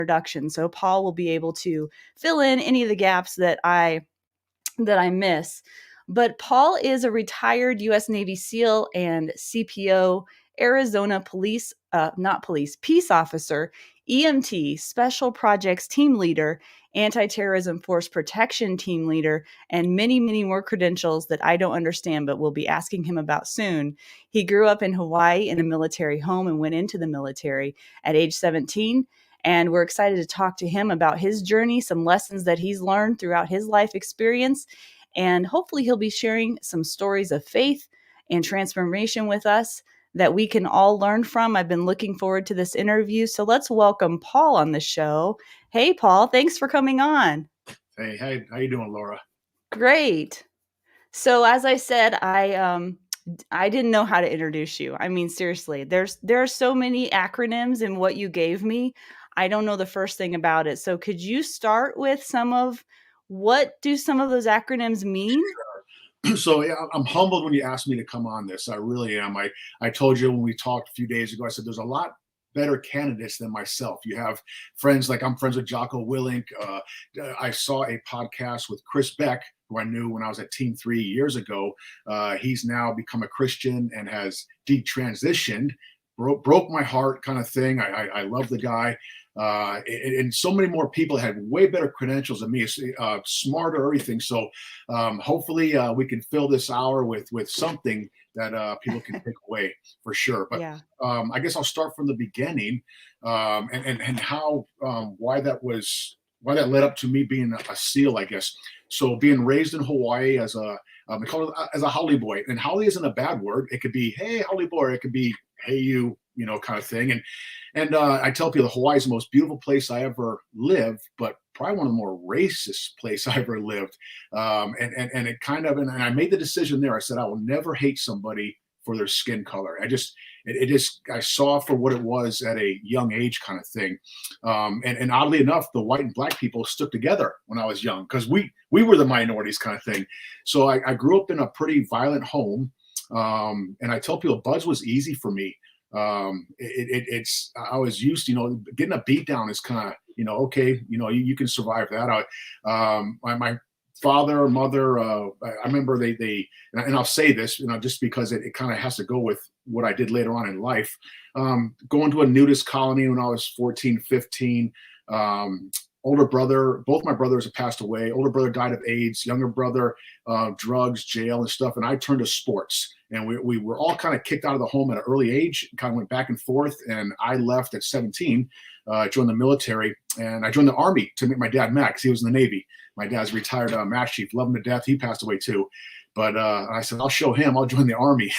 introduction. So Paul will be able to fill in any of the gaps that I miss. But Paul is a retired U.S. Navy SEAL and CPO, Arizona peace officer, EMT, Special Projects Team Leader, Anti-Terrorism Force Protection Team Leader, and many, many more credentials that I don't understand, but we'll be asking him about soon. He grew up in Hawaii in a military home and went into the military at age 17. And we're excited to talk to him about his journey, some lessons that he's learned throughout his life experience. And hopefully he'll be sharing some stories of faith and transformation with us that we can all learn from. I've been looking forward to this interview. So let's welcome Paul on the show. Hey, Paul, thanks for coming on. Hey, how you doing, Laura? Great. So as I said, I didn't know how to introduce you. I mean, seriously, there are so many acronyms in what you gave me. I don't know the first thing about it. So could you start with what do some of those acronyms mean? So yeah, I'm humbled when you asked me to come on this. I really am. I told you when we talked a few days ago, I said there's a lot better candidates than myself. You have friends like I'm friends with Jocko Willink. I saw a podcast with Chris Beck, who I knew when I was at Team 3 years ago. He's now become a Christian and has detransitioned. Broke my heart kind of thing. I love the guy. And so many more people had way better credentials than me, smarter, everything. So hopefully we can fill this hour with something that people can take away for sure. But yeah. I guess I'll start from the beginning and how why that led up to me being a SEAL, I guess. So being raised in Hawaii as we call it as a haole boy, and haole isn't a bad word. It could be, hey, haole boy. It could be, hey, you know, kind of thing. And I tell people Hawaii is the most beautiful place I ever lived, but probably one of the more racist places I ever lived. And it kind of, and I made the decision there. I said, I will never hate somebody for their skin color. I saw for what it was at a young age kind of thing. And oddly enough, the white and black people stuck together when I was young because we were the minorities kind of thing. So I grew up in a pretty violent home. And I tell people Buds was easy for me. I was used to, getting a beat down is kind of, okay, you can survive that. My father, mother, I remember they and I'll say this, just because it kind of has to go with what I did later on in life. Going to a nudist colony when I was 14, 15, older brother, both my brothers have passed away. Older brother died of AIDS, younger brother, drugs, jail and stuff. And I turned to sports. And we were all kind of kicked out of the home at an early age, kind of went back and forth. And I left at 17, joined the military. And I joined the Army to meet my dad, Max. He was in the Navy. My dad's retired Mass Chief, love him to death. He passed away too. But I said, I'll show him. I'll join the Army.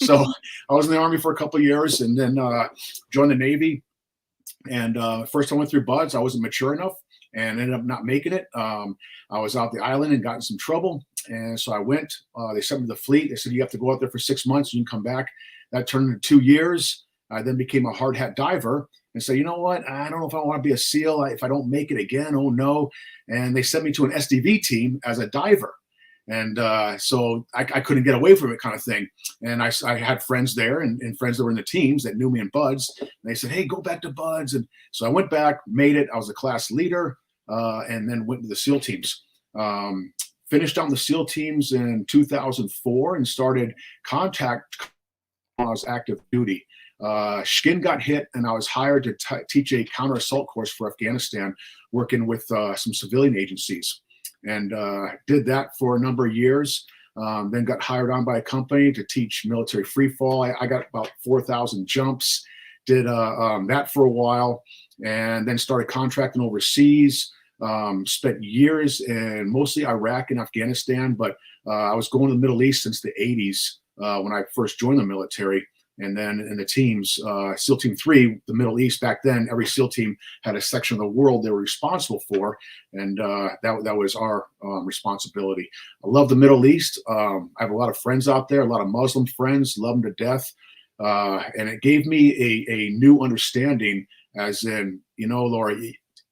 So I was in the Army for a couple of years and then joined the Navy. And first I went through Buds. I wasn't mature enough and ended up not making it. I was out the island and got in some trouble. And so I went, they sent me to the fleet. They said, you have to go out there for 6 months. You can come back. That turned into 2 years. I then became a hard hat diver and said, you know what? I don't know if I want to be a SEAL. If I don't make it again, oh no. And they sent me to an SDV team as a diver. And so I couldn't get away from it kind of thing. And I had friends there and friends that were in the teams that knew me in Buds. And they said, hey, go back to Buds. And so I went back, made it. I was a class leader and then went to the SEAL teams. Finished on the SEAL teams in 2004 and started contact when I was active duty. Skin got hit and I was hired to teach a counter assault course for Afghanistan, working with some civilian agencies. And did that for a number of years. Then got hired on by a company to teach military free fall. I got about 4,000 jumps, did that for a while, and then started contracting overseas. Spent years in mostly Iraq and Afghanistan, but I was going to the Middle East since the 80s when I first joined the military. And then in the teams, SEAL Team 3, the Middle East, back then, every SEAL team had a section of the world they were responsible for. And that was our responsibility. I love the Middle East. I have a lot of friends out there, a lot of Muslim friends, love them to death. And it gave me a new understanding as in, Laura,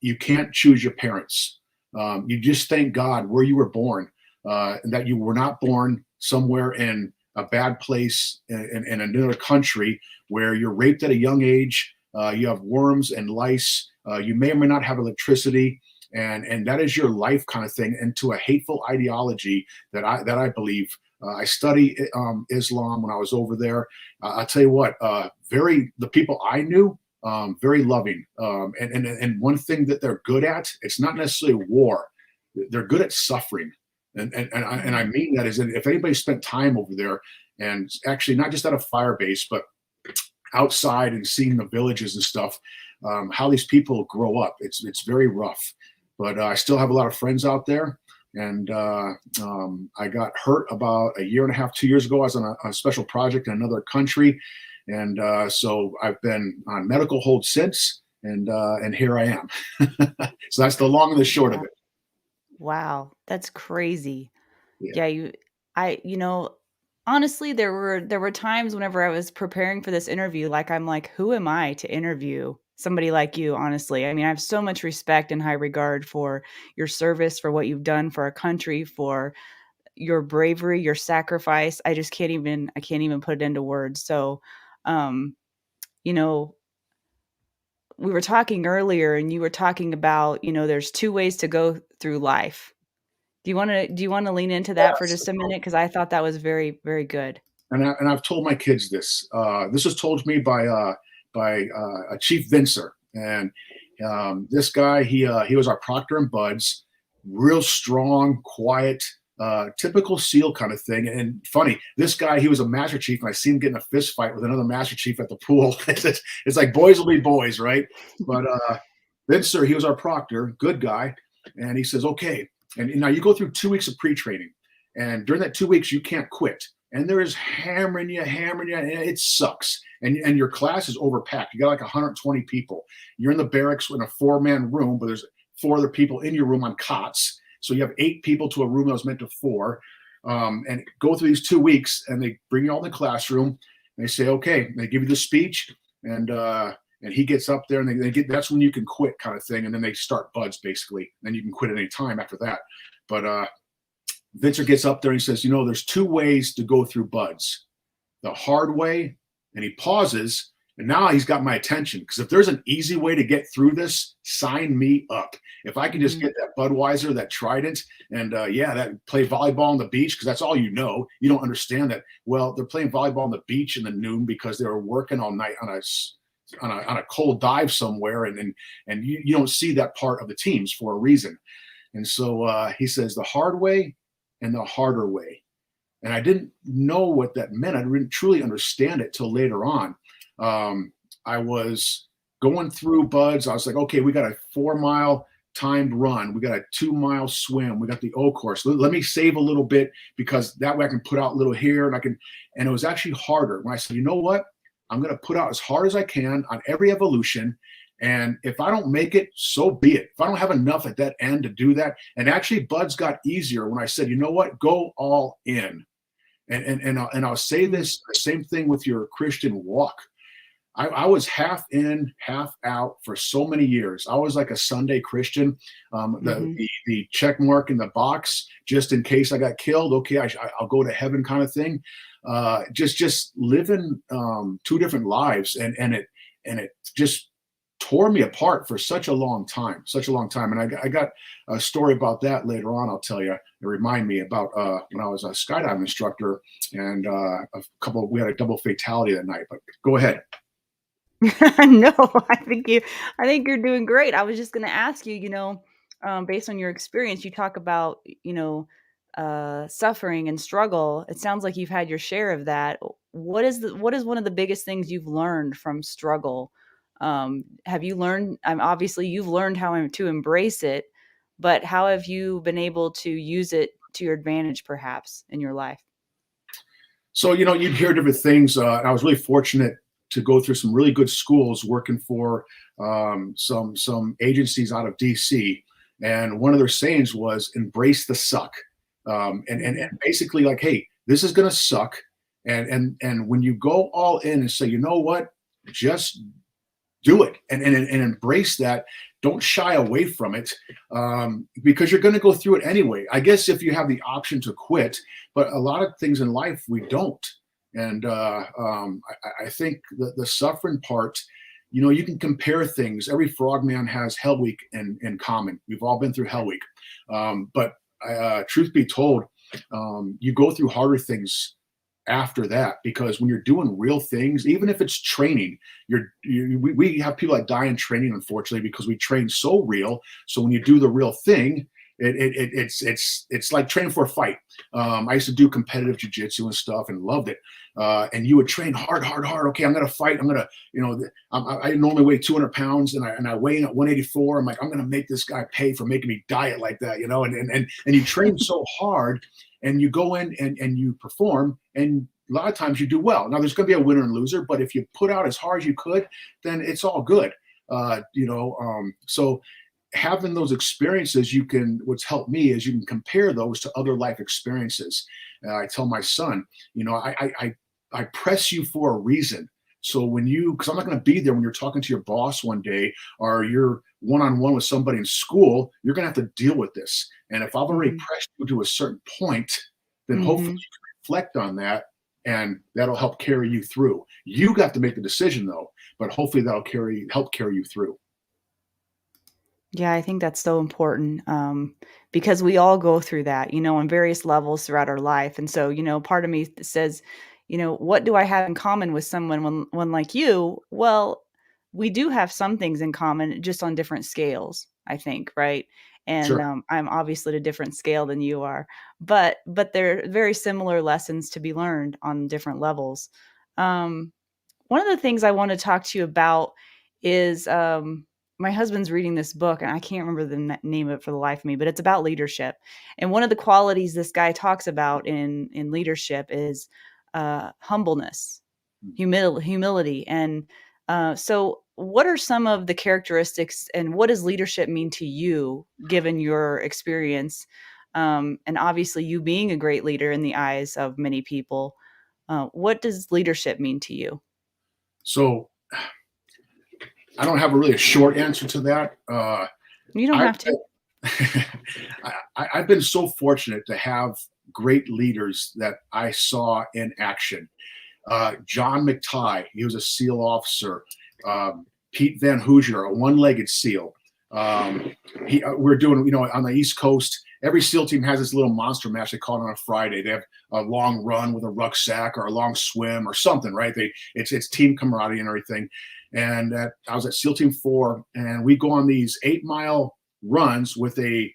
you can't choose your parents. You just thank God where you were born, and that you were not born somewhere in a bad place in another country where you're raped at a young age, you have worms and lice. You may or may not have electricity, and that is your life kind of thing, into a hateful ideology that I believe. I study Islam when I was over there. I'll tell you what, the people I knew, very loving. And one thing that they're good at, it's not necessarily war. They're good at suffering. And I mean that is, if anybody spent time over there, and actually not just at a fire base, but outside and seeing the villages and stuff, how these people grow up, it's very rough. But I still have a lot of friends out there. And I got hurt about a year and a half, 2 years ago. I was on a special project in another country. And so I've been on medical hold since, and here I am. So that's the long and the short of it. Wow, that's crazy. Yeah. Yeah, honestly, there were times whenever I was preparing for this interview, like, I'm like, who am I to interview somebody like you, honestly? I mean, I have so much respect and high regard for your service, for what you've done for our country, for your bravery, your sacrifice. I can't even put it into words. So, um, you know, we were talking earlier and you were talking about, there's two ways to go through life. Do you want to lean into that for Yes. just a minute? Because I thought that was very, very good. And I've told my kids this. This was told to me by a Chief Vincer, and this guy, he was our proctor and buds, real strong, quiet, typical SEAL kind of thing. And funny, this guy, he was a Master Chief, and I see him getting a fist fight with another Master Chief at the pool. It's like boys will be boys, right? But Vincer, he was our proctor, good guy, and he says, okay. And now you go through 2 weeks of pre-training, and during that 2 weeks, you can't quit. And there is hammering you, and it sucks. And your class is overpacked. You got like 120 people. You're in the barracks in a 4-man room, but there's 4 other people in your room on cots. So you have 8 people to a room that was meant to 4. And go through these 2 weeks, and they bring you all in the classroom. And they say, okay, and they give you the speech, and he gets up there, and that's when you can quit, kind of thing. And then they start buds, basically. Then you can quit at any time after that. But Vincer gets up there and he says, there's 2 ways to go through buds. The hard way, and he pauses, and now he's got my attention, because if there's an easy way to get through this, sign me up. If I can just get that Budweiser, that Trident, and that play volleyball on the beach, because that's all you know. You don't understand that, well, they're playing volleyball on the beach in the noon because they were working all night on a cold dive somewhere, and you don't see that part of the teams for a reason. And so he says the hard way and the harder way. And I didn't know what that meant. I didn't truly understand it till later on. I was going through buds. I was like, okay, we got a 4-mile timed run. We got a 2-mile swim. We got the O course. Let me save a little bit, because that way I can put out a little here, and it was actually harder when I said, you know what? I'm going to put out as hard as I can on every evolution. And if I don't make it, so be it. If I don't have enough at that end to do that. And actually buds got easier when I said, you know what, go all in. And I'll say this, the same thing with your Christian walk. I was half in, half out for so many years. I was like a Sunday Christian, the check mark in the box, just in case I got killed. Okay, I'll go to heaven kind of thing. Just living 2 different lives, and it just tore me apart for such a long time. And I got a story about that later on. I'll tell you. It remind me about when I was a skydiving instructor, and we had a double fatality that night. But go ahead. No, I think you're doing great. I was just going to ask you, based on your experience, you talk about, suffering and struggle. It sounds like you've had your share of that. What is one of the biggest things you've learned from struggle? Have you learned, obviously you've learned how to embrace it, but how have you been able to use it to your advantage, perhaps, in your life? So, you'd hear different things. I was really fortunate to go through some really good schools, working for some agencies out of DC. And one of their sayings was, embrace the suck. And basically, like, hey, this is going to suck. And when you go all in and say, you know what, just do it and embrace that. Don't shy away from it, because you're going to go through it anyway. I guess if you have the option to quit, but a lot of things in life we don't. And I think the suffering part, you can compare things. Every frogman has Hell Week in common. We've all been through Hell Week. But truth be told, you go through harder things after that, because when you're doing real things, even if it's training, we have people that die in training, unfortunately, because we train so real. So when you do the real thing, it's like training for a fight. I used to do competitive jiu-jitsu and stuff and loved it. And you would train hard. Okay, I'm gonna fight. I'm gonna, I normally weigh 200 pounds and I weigh in at 184. I'm like, I'm gonna make this guy pay for making me diet like that, and you train so hard, and you go in and you perform, and a lot of times you do well. Now there's gonna be a winner and loser, but if you put out as hard as you could, then it's all good. So having those experiences, what's helped me is you can compare those to other life experiences. I tell my son, I press you for a reason. So because I'm not going to be there when you're talking to your boss one day, or you're one-on-one with somebody in school, you're going to have to deal with this. And if I've already pressed you to a certain point, then hopefully you can reflect on that, and that'll help carry you through. You got to make the decision though, but hopefully that'll help carry you through. Yeah, I think that's so important, because we all go through that, on various levels throughout our life. And so, part of me says, what do I have in common with someone when like you? Well, we do have some things in common, just on different scales, I think, right? And Sure. I'm obviously at a different scale than you are, but they're very similar lessons to be learned on different levels. Um, One of the things I want to talk to you about is, my husband's reading this book, and I can't remember the name of it for the life of me, but it's about leadership. And one of the qualities this guy talks about in leadership is humbleness, humility. And so, what are some of the characteristics, and what does leadership mean to you, given your experience? And obviously, you being a great leader in the eyes of many people, what does leadership mean to you? So I don't have a short answer to that. You don't I've have to. I've been so fortunate to have great leaders that I saw in action. John McTighe, he was a SEAL officer. Pete Van Hoosier, a one-legged SEAL. We're doing, on the East Coast, every SEAL team has this little monster match they call it on a Friday. They have a long run with a rucksack or a long swim or something, right? It's team camaraderie and everything. And I was at SEAL Team 4, and we go on these 8-mile runs with a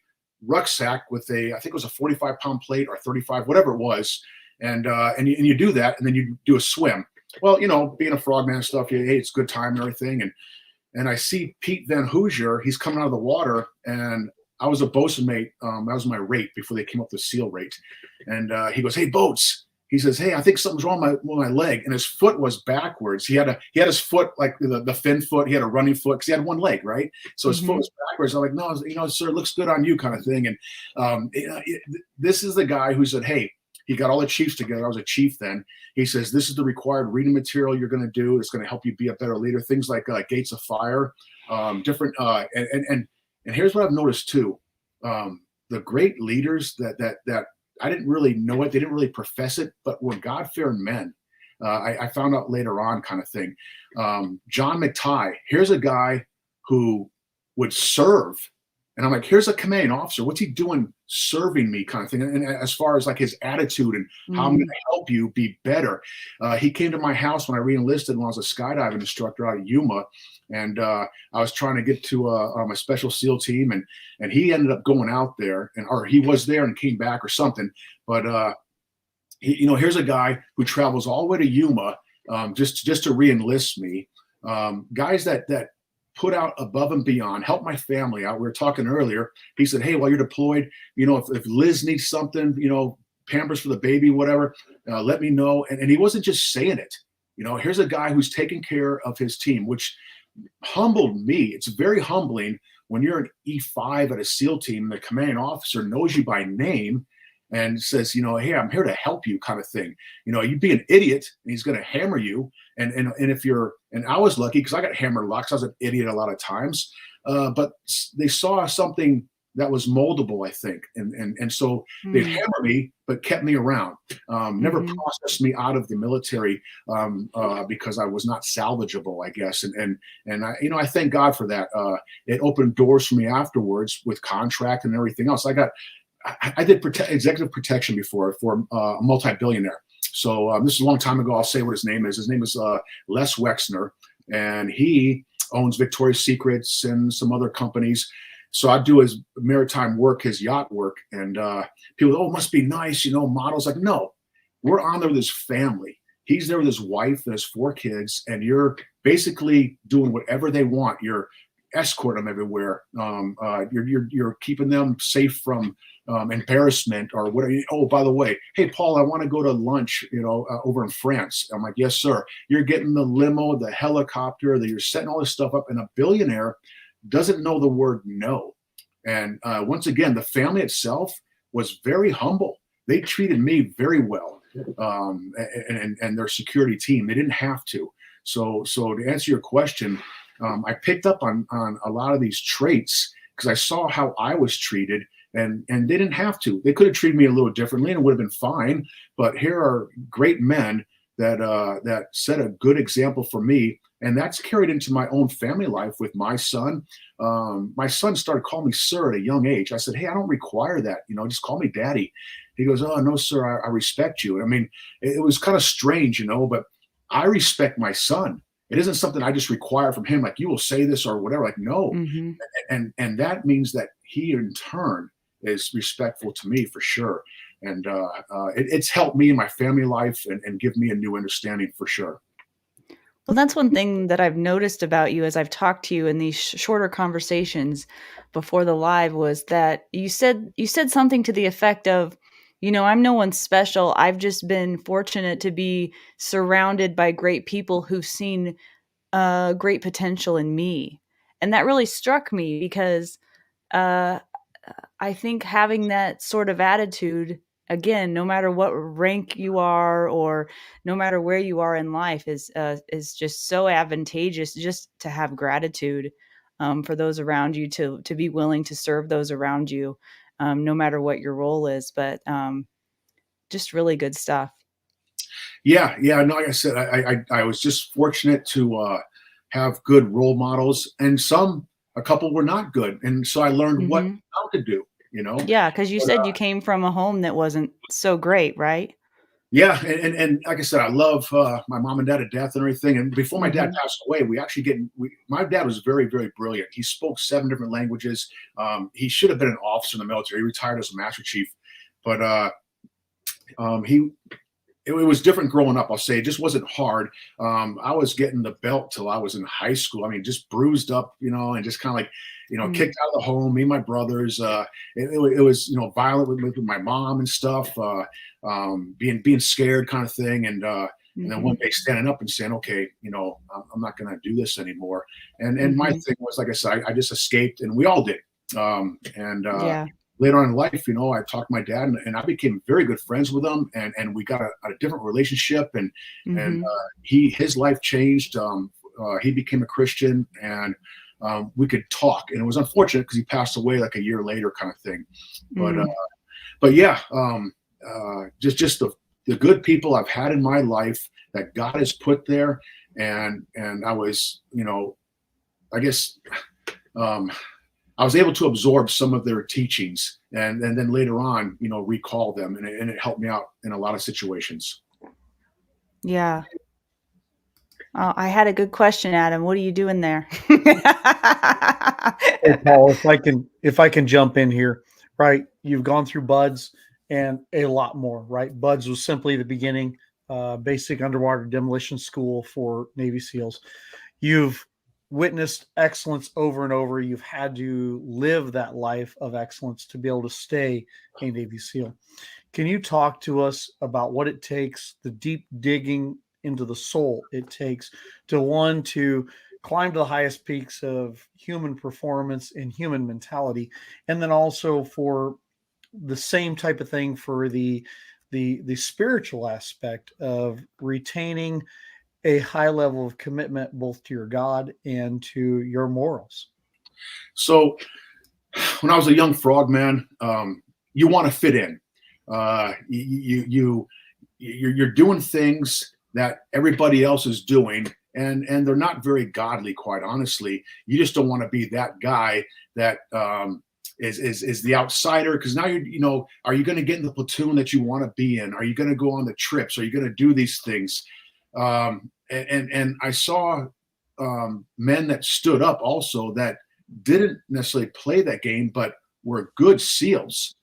rucksack with I think it was a 45-pound plate or 35, whatever it was. And you do that, and then you do a swim. Well, being a frogman and stuff, hey, it's good time and everything. And I see Pete Van Hoosier, he's coming out of the water, and I was a bosun mate. That was my rate before they came up with SEAL rate. And he goes, "Hey, Boats." He says, "Hey, I think something's wrong with my leg." And his foot was backwards. He had his foot like the fin foot. He had a running foot because he had one leg, right? So his foot was backwards. I'm like, "No, sir, it looks good on you," kind of thing. And this is the guy who said, "Hey," he got all the chiefs together. I was a chief then. He says, "This is the required reading material you're going to do. It's going to help you be a better leader." Things like Gates of Fire, different. And here's what I've noticed too: the great leaders that I didn't really know it, they didn't really profess it, but were God-fearing men. I found out later on, kind of thing. John McTighe. Here's a guy who would serve. And I'm like, here's a commanding officer. What's he doing serving me, kind of thing? And as far as like his attitude and how I'm going to help you be better. He came to my house when I re-enlisted when I was a skydiving instructor out of Yuma. And I was trying to get to a special SEAL team. And he ended up going out there, or he was there and came back or something. But, here's a guy who travels all the way to Yuma just to re-enlist me. Guys that put out above and beyond, help my family out. We were talking earlier. He said, "Hey, while you're deployed, if Liz needs something, Pampers for the baby, whatever, let me know." And he wasn't just saying it. Here's a guy who's taking care of his team, which humbled me. It's very humbling when you're an E5 at a SEAL team and the commanding officer knows you by name and says, "Hey, I'm here to help you," kind of thing. You'd be an idiot and he's going to hammer you. And if and I was lucky because I got hammered a lot because I was an idiot a lot of times. But they saw something that was moldable, I think. And so they'd Mm. hammer me, but kept me around. Never Mhm. processed me out of the military because I was not salvageable, I guess. And I, I thank God for that. It opened doors for me afterwards with contract and everything else. I did executive protection before for a multi-billionaire. So this is a long time ago. I'll say what his name is. His name is Les Wexner, and he owns Victoria's Secrets and some other companies. So I do his maritime work, his yacht work, and people, oh, it must be nice, models. Like, no, we're on there with his family. He's there with his wife and his 4 kids, and you're basically doing whatever they want. You're escort them everywhere. You're keeping them safe from embarrassment or whatever. Oh, by the way, hey Paul, I want to go to lunch, over in France. I'm like, yes, sir. You're getting the limo, the helicopter, that you're setting all this stuff up, and a billionaire doesn't know the word no. And once again, the family itself was very humble. They treated me very well, and their security team. They didn't have to. So to answer your question, I picked up on a lot of these traits because I saw how I was treated, and they didn't have to. They could have treated me a little differently, and it would have been fine. But here are great men that set a good example for me, and that's carried into my own family life with my son. My son started calling me sir at a young age. I said, hey, I don't require that. Just call me daddy. He goes, oh, no, sir, I respect you. I mean, it was kind of strange, but I respect my son. It isn't something I just require from him, like you will say this or whatever. Like, no. Mhm. And that means that he in turn is respectful to me for sure. And it's helped me in my family life and give me a new understanding for sure. Well, that's one thing that I've noticed about you as I've talked to you in these shorter conversations before the live was that you said something to the effect of, I'm no one special. I've just been fortunate to be surrounded by great people who've seen great potential in me. And that really struck me because uh, I think having that sort of attitude, again, no matter what rank you are or no matter where you are in life, is just so advantageous. Just to have gratitude for those around you, to be willing to serve those around you, no matter what your role is. But just really good stuff. Yeah, yeah. No, like I said, I was just fortunate to have good role models, and a couple were not good, and so I learned what Hmm. not to do. Yeah, because you But, said you came from a home that wasn't so great, right? yeah, and like I said, I love my mom and dad to death and everything. And before my dad Hmm. passed away, my dad was very, very brilliant. He spoke 7 different languages. He should have been an officer in the military. He retired as a master chief, but he it was different growing up. I'll say it just wasn't hard. I was getting the belt till I was in high school. I mean, just bruised up, and just kind of like, kicked out of the home. Me and my brothers. It was violent with my mom and stuff. Being scared kind of thing. And then one Hmm. day standing up and saying, okay, I'm not going to do this anymore. And my Hmm. thing was, like I said, I just escaped, and we all did. And Yeah. later on in life, I talked to my dad, and I became very good friends with him, and we got a different relationship, and Hmm. his life changed. He became a Christian, and we could talk, and it was unfortunate because he passed away like a year later, kind of thing. But Mm. yeah, just the good people I've had in my life that God has put there, and I was, I guess. Um, I was able to absorb some of their teachings and then later on, recall them, and it helped me out in a lot of situations. Yeah. Oh, I had a good question, Adam. What are you doing there? Hey, Paul, if I can jump in here, right? You've gone through Buds and a lot more, right? Buds was simply the beginning, basic underwater demolition school for Navy SEALs. You've witnessed excellence over and over. You've had to live that life of excellence to be able to stay a Navy SEAL. Can you talk to us about what it takes, the deep digging into the soul it takes to climb to the highest peaks of human performance and human mentality, and then also for the same type of thing for the spiritual aspect of retaining a high level of commitment both to your God and to your morals? So when I was a young frogman, you want to fit in. You're doing things that everybody else is doing, and they're not very godly, quite honestly. You just don't want to be that guy that is the outsider, because now are you going to get in the platoon that you want to be in? Are you going to go on the trips? Are you going to do these things? And I saw men that stood up also that didn't necessarily play that game, but were good SEALs.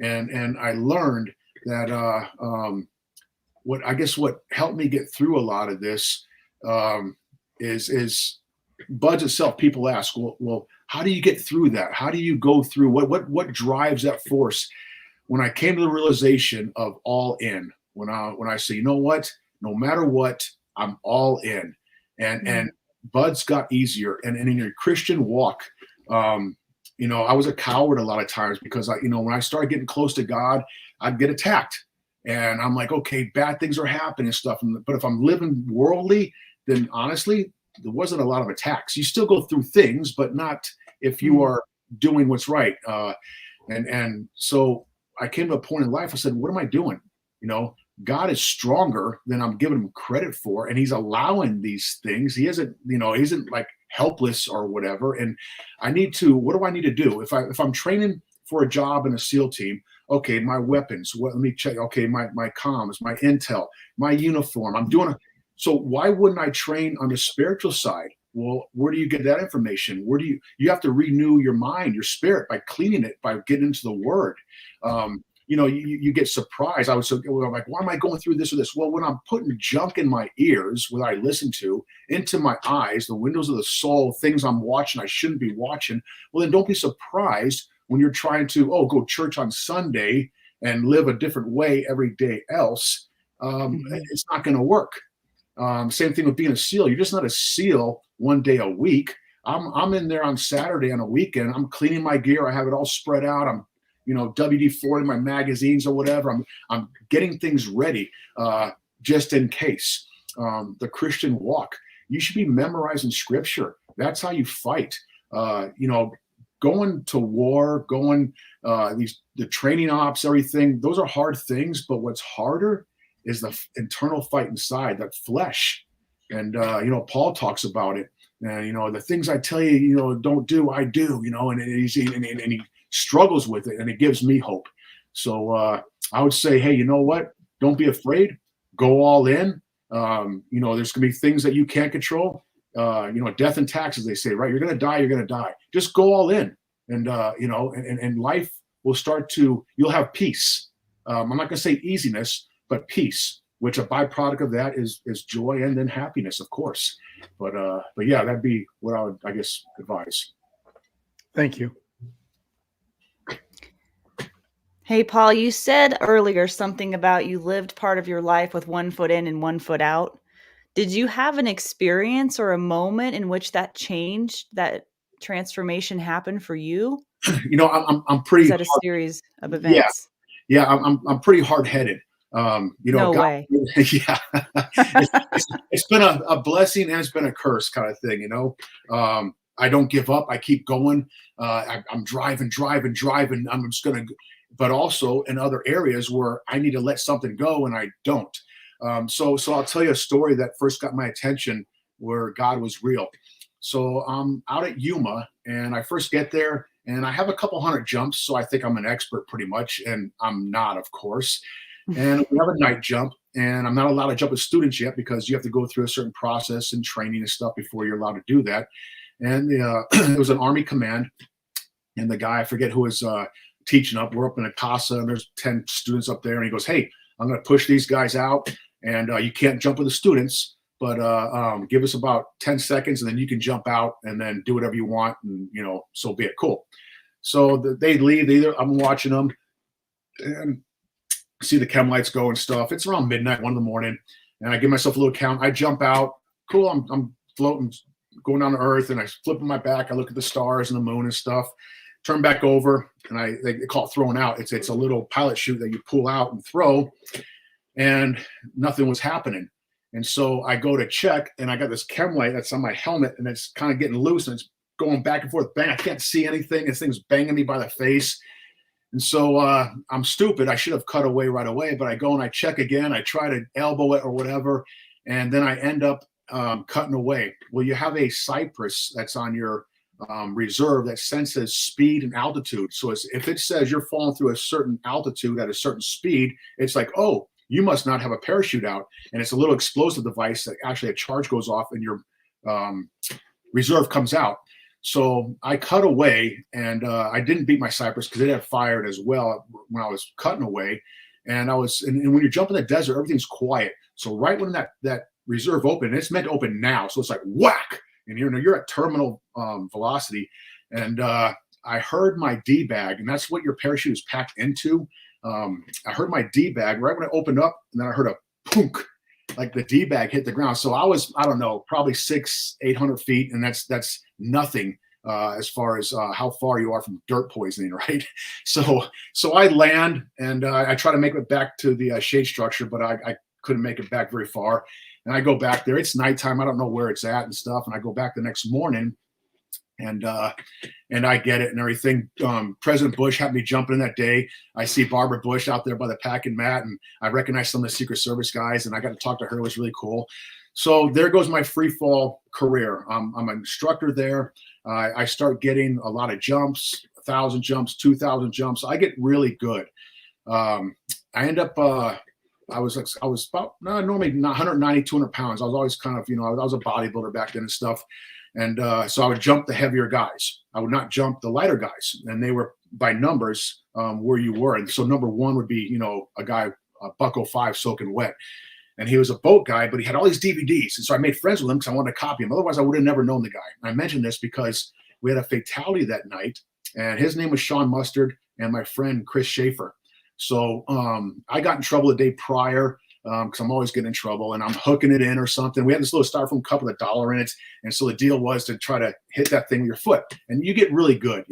And I learned that what helped me get through a lot of this is buds itself. People ask, well, how do you get through that? How do you go through what drives that force? When I came to the realization of all in, when I say, you know what, no matter what, I'm all in, and buds got easier. And in your Christian walk, I was a coward a lot of times, because when I started getting close to God, I'd get attacked. And I'm like, okay, bad things are happening and stuff. But if I'm living worldly, then honestly, there wasn't a lot of attacks. You still go through things, but not if you are doing what's right. And so I came to a point in life, I said, what am I doing? God is stronger than I'm giving him credit for, and he's allowing these things. He isn't like helpless or whatever. And what do I need to do? If I'm training for a job in a SEAL team, okay, my weapons, let me check. Okay, my comms, my intel, my uniform, I'm doing so why wouldn't I train on the spiritual side? Well, where do you get that information? You have to renew your mind, your spirit, by cleaning it, by getting into the word. You get surprised. I'm like, why am I going through this or this? Well, when I'm putting junk in my ears, what I listen to, into my eyes, the windows of the soul, things I'm watching I shouldn't be watching, well, then don't be surprised when you're trying to, go church on Sunday and live a different way every day else. It's not going to work. Same thing with being a SEAL. You're just not a SEAL one day a week. I'm in there on Saturday on a weekend. I'm cleaning my gear. I have it all spread out. I'm WD-40 my magazines or whatever. I'm getting things ready just in case. The Christian walk, you should be memorizing scripture. That's how you fight. Going to war, the training ops, everything, those are hard things. But what's harder is the internal fight inside, that flesh. And Paul talks about it. And the things I tell you, don't do, I do. And he struggles with it, and it gives me hope. So I would say, hey, you know what? Don't be afraid. Go all in. There's gonna be things that you can't control. Death and taxes, they say, right? You're gonna die. You're gonna die. Just go all in, and and life will start to. You'll have peace. I'm not gonna say easiness, but peace, which a byproduct of that is joy and then happiness, of course. But yeah, that'd be what I would, I guess, advise. Thank you. Hey, Paul, you said earlier something about you lived part of your life with one foot in and one foot out. Did you have an experience or a moment in which that changed, that transformation happened for you? I'm pretty. Is that a series of Yeah, events? yeah. I'm pretty hard headed. No God, way. yeah, it's been a blessing and it's been a curse kind of thing. I don't give up. I keep going. I'm driving. I'm just gonna. But also in other areas where I need to let something go and I don't. So I'll tell you a story that first got my attention where God was real. So I'm out at Yuma and I first get there and I have a couple hundred jumps. So I think I'm an expert pretty much. And I'm not, of course. And we have a night jump and I'm not allowed to jump with students yet because you have to go through a certain process and training and stuff before you're allowed to do that. And it was an Army command. And the guy, I forget who was teaching up. We're up in a casa and there's 10 students up there. And he goes, hey, I'm going to push these guys out and you can't jump with the students, but give us about 10 seconds and then you can jump out and then do whatever you want. And, so be it. Cool. So they leave. I'm watching them and see the chem lights go and stuff. It's around midnight, 1 a.m. And I give myself a little count. I jump out. Cool. I'm floating, going down to earth and I flip on my back. I look at the stars and the moon and stuff. Turn back over, and they call it throwing out. It's a little pilot chute that you pull out and throw, and nothing was happening. And so I go to check, and I got this chem light that's on my helmet, and it's kind of getting loose, and it's going back and forth, bang, I can't see anything. This thing's banging me by the face. And so I'm stupid. I should have cut away right away, but I go and I check again. I try to elbow it or whatever, and then I end up cutting away. Well, you have a cypress that's on your reserve that senses speed and altitude. So if it says you're falling through a certain altitude at a certain speed, it's like, oh, you must not have a parachute out. And it's a little explosive device that actually a charge goes off and your reserve comes out. So I cut away, and I didn't beat my cypress because it had fired as well when I was cutting away. And and when you jump in the desert, everything's quiet. So right when that reserve opened, it's meant to open now. So it's like whack, and you're at terminal velocity. And I heard my D bag, and that's what your parachute is packed into. I heard my D bag right when it opened up, and then I heard a punk, like the D bag hit the ground. So I was, I don't know, probably 600-800 feet, and that's nothing as far as how far you are from dirt poisoning, right? So I land, and I try to make it back to the shade structure, but I couldn't make it back very far. And I go back there. It's nighttime. I don't know where it's at and stuff. And I go back the next morning, and I get it and everything. President Bush had me jumping in that day. I see Barbara Bush out there by the packing mat, and I recognize some of the Secret Service guys, and I got to talk to her. It was really cool. So there goes my free fall career. I'm an instructor there. I start getting a lot of jumps, 1,000 jumps, 2,000 jumps. I get really good. I end up, I was about normally 190, 200 pounds. I was always kind of, I was a bodybuilder back then and stuff. And so I would jump the heavier guys. I would not jump the lighter guys. And they were by numbers where you were. And so number one would be, a guy, Buck 05 soaking wet. And he was a boat guy, but he had all these DVDs. And so I made friends with him because I wanted to copy him. Otherwise, I would have never known the guy. And I mention this because we had a fatality that night. And his name was Sean Mustard and my friend Chris Schaefer. So I got in trouble the day prior because I'm always getting in trouble, and I'm hooking it in or something. We had this little styrofoam cup with $1 in it. And so the deal was to try to hit that thing with your foot. And you get really good,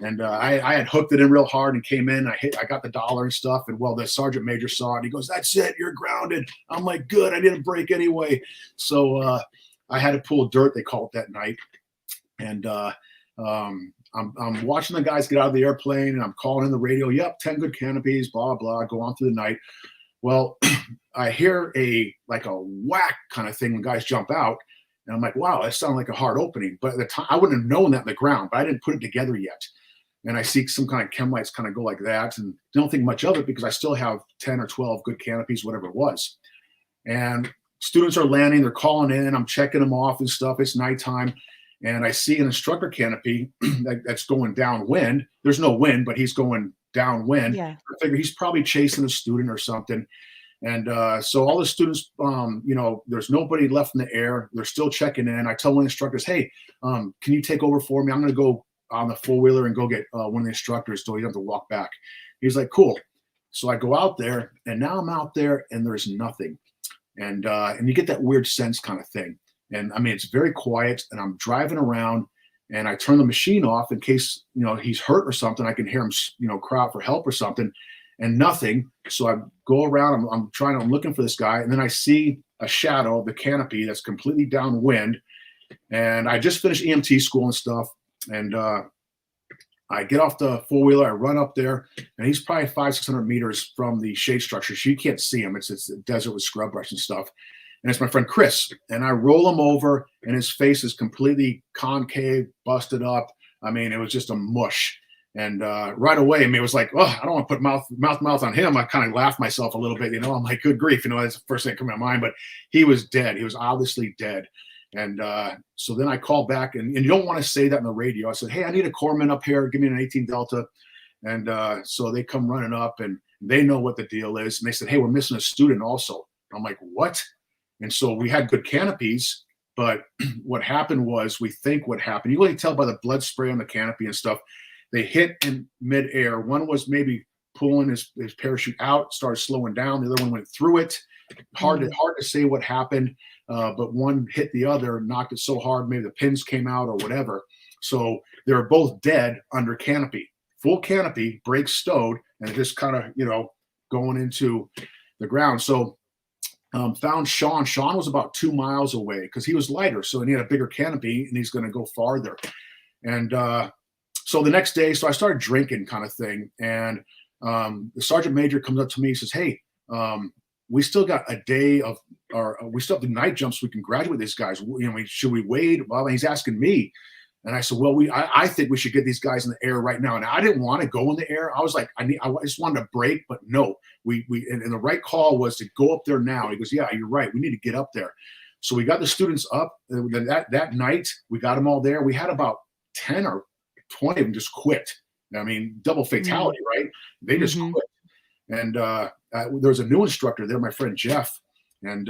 And I had hooked it in real hard and came in. I got the $1 and stuff. And well, the sergeant major saw it. He goes, "That's it. You're grounded." I'm like, good. I didn't break anyway. So I had to pull dirt, they call it, that night. And I'm watching the guys get out of the airplane, and I'm calling in the radio. Yep, 10 good canopies, blah, blah, go on through the night. Well, I hear a whack kind of thing when guys jump out. And I'm like, wow, that sounded like a hard opening. But at the time, I wouldn't have known that in the ground, but I didn't put it together yet. And I see some kind of chem lights kind of go like that, and don't think much of it because I still have 10 or 12 good canopies, whatever it was. And students are landing, they're calling in, I'm checking them off and stuff. It's nighttime. And I see an instructor canopy that's going downwind. There's no wind, but he's going downwind. Yeah. I figure he's probably chasing a student or something. And so all the students, there's nobody left in the air. They're still checking in. I tell one of the instructors, hey, can you take over for me? I'm going to go on the four-wheeler and go get one of the instructors so you don't have to walk back. He's like, cool. So I go out there, and now I'm out there, and there's nothing. And you get that weird sense kind of thing. And I mean, it's very quiet, and I'm driving around, and I turn the machine off in case, he's hurt or something. I can hear him, cry out for help or something, and nothing. So I go around, I'm looking for this guy. And then I see a shadow of the canopy that's completely downwind. And I just finished EMT school and stuff. And I get off the four-wheeler, I run up there, and he's probably 500-600 meters from the shade structure. So you can't see him. It's a desert with scrub brush and stuff. And it's my friend Chris. And I roll him over, and his face is completely concave, busted up. I mean, it was just a mush. And right away, it was like, oh, I don't want to put mouth on him. I kind of laughed myself a little bit, I'm like, good grief, that's the first thing that came to my mind. But he was dead. He was obviously dead. And so then I called back, and you don't want to say that on the radio. I said, hey, I need a corpsman up here. Give me an 18 Delta. And so they come running up, and they know what the deal is. And they said, hey, we're missing a student also. I'm like, what? And so we had good canopies, but what happened was, we think what happened, you can tell by the blood spray on the canopy and stuff, they hit in midair. One was maybe pulling his parachute out, started slowing down. The other one went through it. Hard to say what happened, but one hit the other, knocked it so hard, maybe the pins came out or whatever. So they were both dead under canopy. Full canopy, brakes stowed, and just kind of, going into the ground. So found Sean. Sean was about 2 miles away because he was lighter, so he had a bigger canopy, and he's going to go farther. And so the next day, so I started drinking kind of thing. And the sergeant major comes up to me and says, hey, we still got a day of, or we still have the night jumps. We can graduate these guys. Should we wait? Well, he's asking me. And I said, well, I think we should get these guys in the air right now. And I didn't want to go in the air. I was like, I just wanted to break, but no, and the right call was to go up there now. He goes, yeah, you're right. We need to get up there. So we got the students up that night. We got them all there. We had about 10 or 20 of them just quit. I mean, double fatality, right? They just quit. And there was a new instructor there, my friend Jeff, and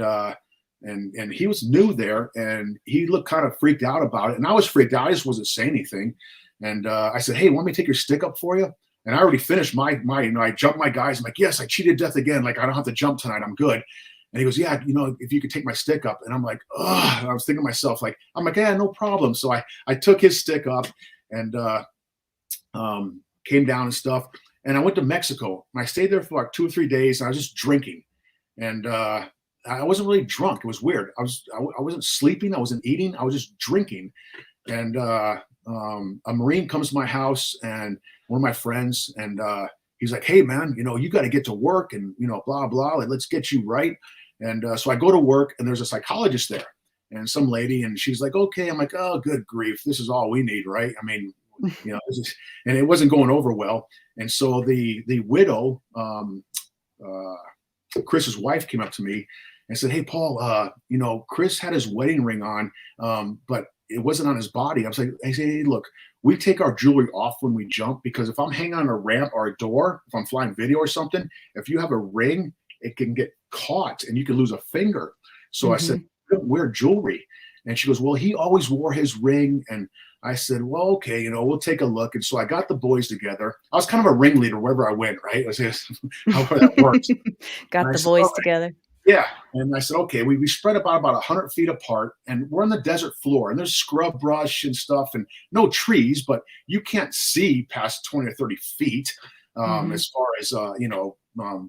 he was new there, and he looked kind of freaked out about it, and I was freaked out. I just wasn't saying anything, and I said, "Hey, want me to take your stick up for you?" And I already finished my I jumped my guys. I'm like, "Yes, I cheated death again. Like I don't have to jump tonight. I'm good." And he goes, "Yeah, if you could take my stick up." And I'm like, "Oh," I was thinking to myself, like, I'm like, "Yeah, no problem." So I took his stick up and came down and stuff. And I went to Mexico, and I stayed there for like 2 or 3 days. And I was just drinking, and I wasn't really drunk. It was weird. I wasn't sleeping. I wasn't eating. I was just drinking. And a Marine comes to my house, and one of my friends, and he's like, "Hey, man, you got to get to work, and blah blah. Like, let's get you right." And so I go to work, and there's a psychologist there, and some lady, and she's like, "Okay." I'm like, "Oh, good grief, this is all we need, right?" I mean, and it wasn't going over well. And so the widow, Chris's wife, came up to me and said, "Hey, Paul, Chris had his wedding ring on, but it wasn't on his body." I said, "Hey, look, we take our jewelry off when we jump, because if I'm hanging on a ramp or a door, if I'm flying video or something, if you have a ring, it can get caught and you can lose a finger." So I said, "Don't wear jewelry." And she goes, "Well, he always wore his ring." And I said, "Well, okay, we'll take a look." And so I got the boys together. I was kind of a ringleader wherever I went, right? I was just how that works. Got the boys together. Yeah. And I said, okay, we spread about 100 feet apart, and we're on the desert floor, and there's scrub brush and stuff and no trees, but you can't see past 20 or 30 feet as far as,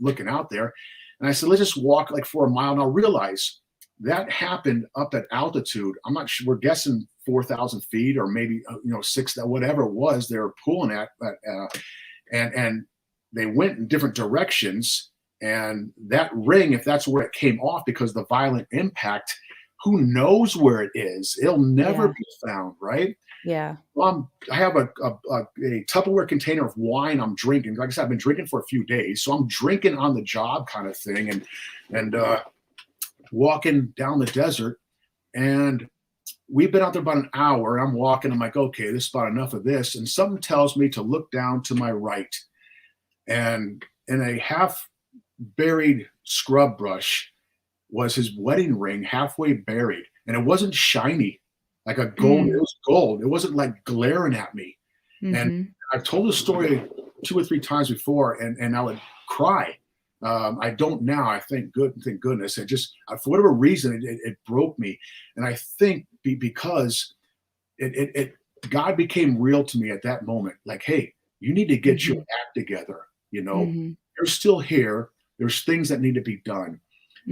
looking out there. And I said, let's just walk like for a mile. And I'll realize that happened up at altitude. I'm not sure, we're guessing 4,000 feet or maybe, 6, whatever it was they were pulling at. And they went in different directions. And that ring, if that's where it came off because of the violent impact, who knows where it is? It'll never be found, right? Yeah. I have a Tupperware container of wine I'm drinking. Like I said, I've been drinking for a few days. So I'm drinking on the job kind of thing, and walking down the desert. And we've been out there about an hour. I'm walking. I'm like, okay, this is about enough of this. And something tells me to look down to my right. And in a half buried scrub brush was his wedding ring, halfway buried. And it wasn't shiny like a gold. It was gold. It wasn't like glaring at me. And I've told the story 2 or 3 times before, and I would cry. I don't now. I thank goodness. It just, for whatever reason, it broke me. And I think because God became real to me at that moment. Like, hey, you need to get your act together. You're still here. There's things that need to be done.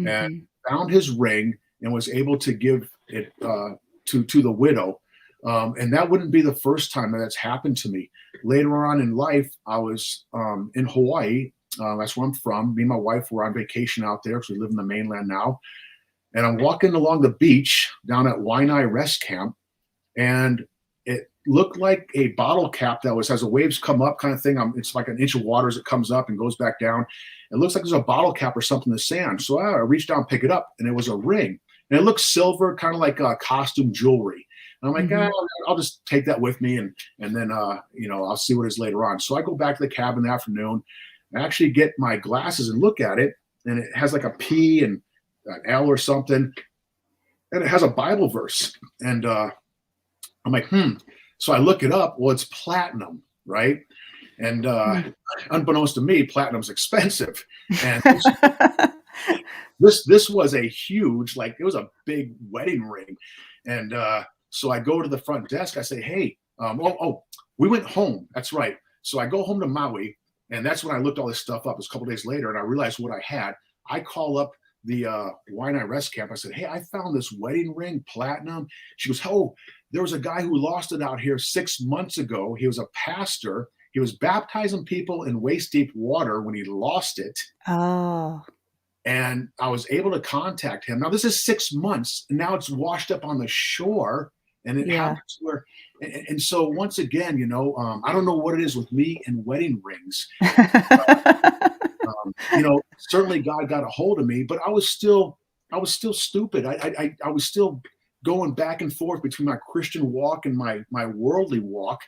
And found his ring and was able to give it to the widow. And that wouldn't be the first time that's happened to me. Later on in life, I was in Hawaii. That's where I'm from. Me and my wife were on vacation out there because we live in the mainland now. And I'm walking along the beach down at Waianae Rest Camp, and it looked like a bottle cap that was, as the waves come up kind of thing. It's like an inch of water as it comes up and goes back down. It looks like there's a bottle cap or something in the sand. So I reached down, pick it up, and it was a ring. And it looked silver, kind of like costume jewelry. And I'm like, I'll just take that with me, and then I'll see what it is later on. So I go back to the cabin in the afternoon. I actually get my glasses and look at it, and it has like a P and an L or something, and it has a Bible verse. And I'm like, So I look it up. Well, it's platinum, right? And unbeknownst to me, platinum's expensive. And this was a huge, like, it was a big wedding ring. And so I go to the front desk. I say, hey, we went home. That's right. So I go home to Maui. And that's when I looked all this stuff up. It was a couple days later, and I realized what I had. I call up the Wine Rest camp. I said, hey, I found this wedding ring, platinum. She goes, oh, there was a guy who lost it out here 6 months ago. He was a pastor. He was baptizing people in waist deep water when he lost it. Oh, And I was able to contact him. Now, this is 6 months, and now it's washed up on the shore. And it yeah. happens where, and so once again, I don't know what it is with me and wedding rings. Certainly God got a hold of me, but I was still stupid. I was still going back and forth between my Christian walk and my worldly walk.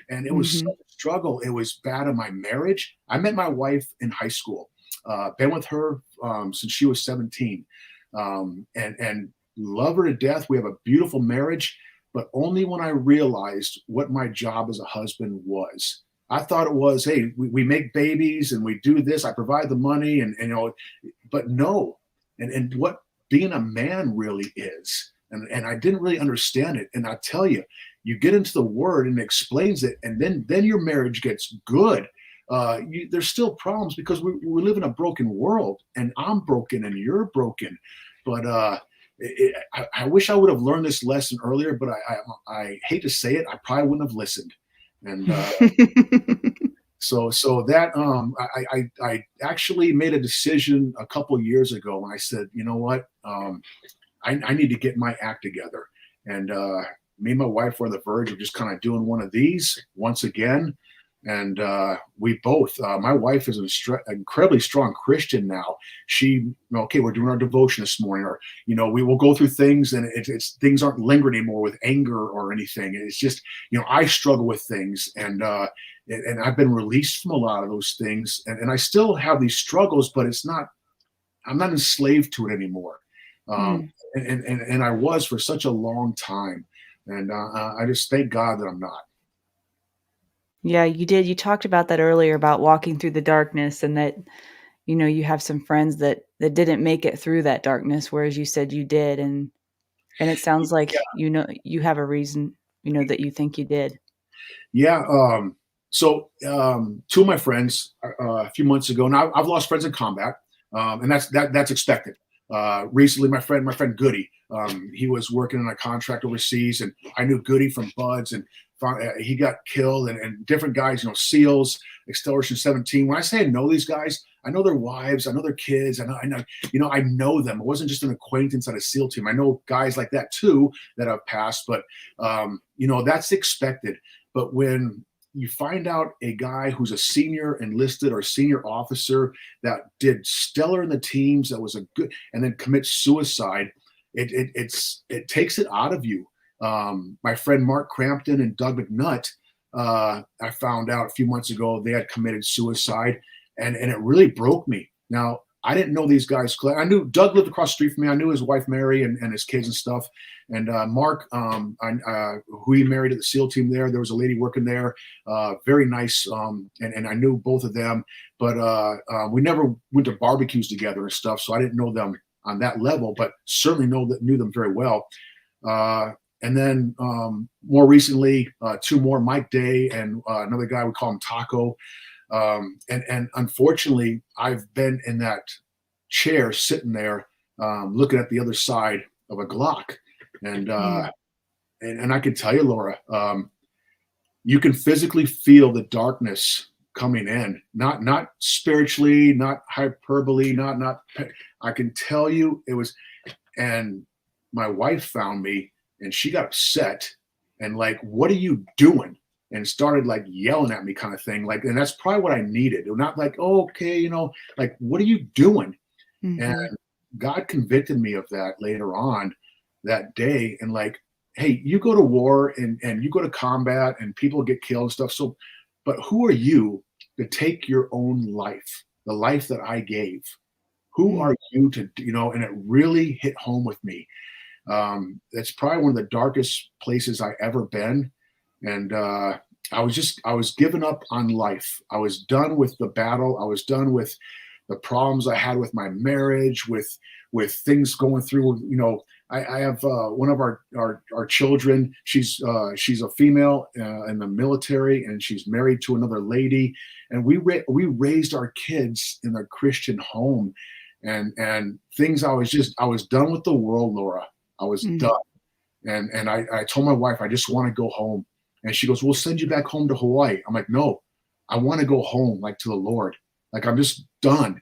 And it was such Hmm. a struggle. It was bad in my marriage. I met my wife in high school, been with her since she was 17, and love her to death. We have a beautiful marriage, but only when I realized what my job as a husband was. I thought it was, hey, we make babies and we do this. I provide the money, and but no, and what being a man really is, and I didn't really understand it. And I tell you, you get into the Word and it explains it, and then your marriage gets good. There's still problems because we live in a broken world, and I'm broken and you're broken, but I wish I would have learned this lesson earlier. But I hate to say it, I probably wouldn't have listened. And so that I actually made a decision a couple of years ago, and I said, you know what, I need to get my act together. And me and my wife were on the verge of just kind of doing one of these once again. And we both, my wife is an incredibly strong Christian now. Okay, we're doing our devotion this morning, or, we will go through things, and it's things aren't lingering anymore with anger or anything. It's just, I struggle with things, and I've been released from a lot of those things. And I still have these struggles, but I'm not enslaved to it anymore. Mm. And I was for such a long time. And I just thank God that I'm not. Yeah, you did. You talked about that earlier about walking through the darkness, and that, you have some friends that didn't make it through that darkness, whereas you said you did. And it sounds like, you have a reason, that you think you did. Yeah. So two of my friends a few months ago, now I've lost friends in combat, and that's expected. Recently, my friend Goody, he was working on a contract overseas, and I knew Goody from Buds, and he got killed, and different guys, SEALs, Acceleration 17. When I say I know these guys, I know their wives, I know their kids, I know them. It wasn't just an acquaintance on a SEAL team. I know guys like that too that have passed, but that's expected. But when you find out a guy who's a senior enlisted or senior officer that did stellar in the teams, that was a good, and then commits suicide, it takes it out of you. My friend Mark Crampton and Doug McNutt, I found out a few months ago they had committed suicide, and it really broke me. Now, I didn't know these guys. I knew Doug lived across the street from me. I knew his wife Mary and his kids and stuff. And Mark, who he married at the SEAL team there was a lady working there, very nice. And I knew both of them, but we never went to barbecues together and stuff. So I didn't know them on that level, but certainly knew them very well. And then more recently, two more, Mike Day and another guy, we call him Taco. And unfortunately, I've been in that chair sitting there looking at the other side of a Glock. And I can tell you, Laura, you can physically feel the darkness coming in, not spiritually, not hyperbole, not I can tell you it was. And my wife found me, and she got upset and like, what are you doing? And started like yelling at me, kind of thing. Like, and that's probably what I needed. Not like, oh, okay, like, what are you doing? Mm-hmm. And God convicted me of that later on that day. And like, hey, you go to war and you go to combat and people get killed and stuff. So, but who are you to take your own life, the life that I gave? Who are you to, and it really hit home with me. It's probably one of the darkest places I ever been. And I was giving up on life. I was done with the battle. I was done with the problems I had with my marriage, with things going through. I have one of our children. She's a female in the military, and she's married to another lady. And we raised our kids in a Christian home. and things. I was done with the world, Laura. I was done. And I told my wife, I just want to go home. And she goes, we'll send you back home to Hawaii. I'm like, no, I want to go home, like to the Lord. Like, I'm just done.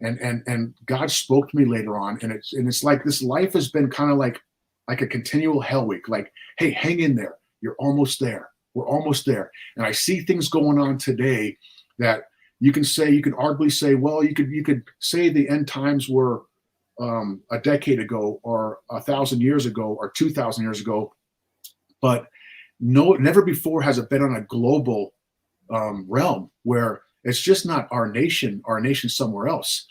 And God spoke to me later on. And it's like, this life has been kind of like a continual hell week. Like, hey, hang in there. You're almost there. We're almost there. And I see things going on today that you can arguably say, well, you could say the end times were a decade ago, or 1,000 years ago, or 2,000 years ago, but no, never before has it been on a global realm where it's just not our nation somewhere else.